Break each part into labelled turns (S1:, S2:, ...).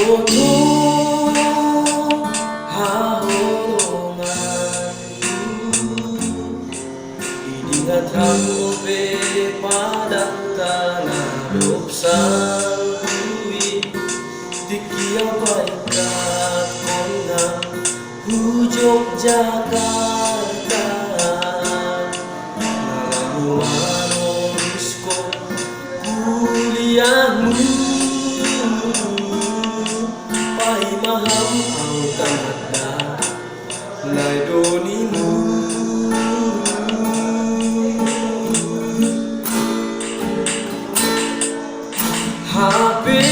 S1: Botou haholongan Idingat Hape padanta nadob salpu Tikki paikkathon Jogjakarta Lagu manoruskon kuliahmu Paima tammat naido nimu Hape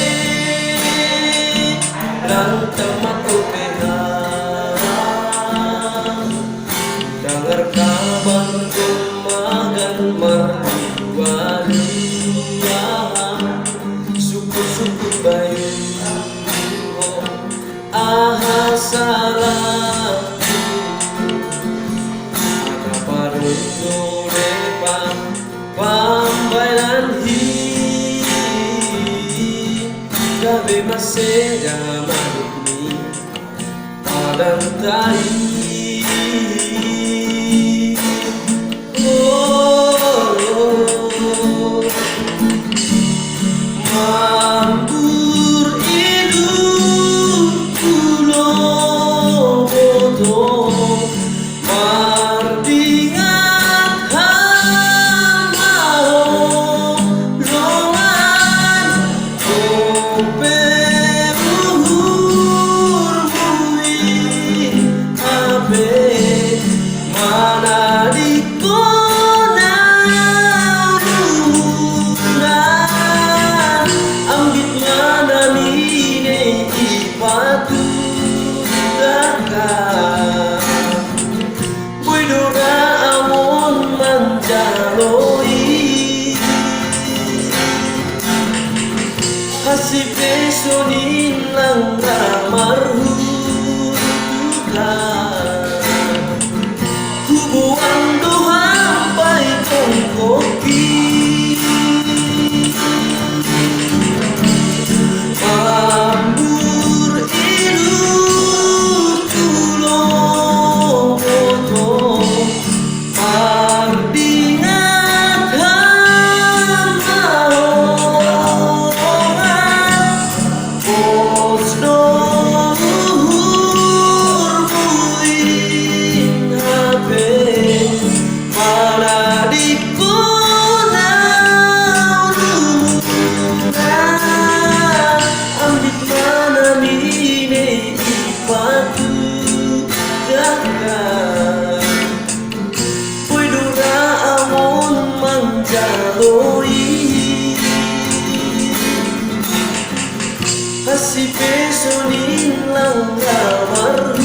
S1: dan tammat dengar kabar domma ganmarlua-lua Sukkun bayu salahku kabar pambailan gabe masih madukni padanta Hape sonin lang marhukan Kubuang dohang paikon koki Pambur ilu tulong Botou Idingat Hape sonin lang marhukan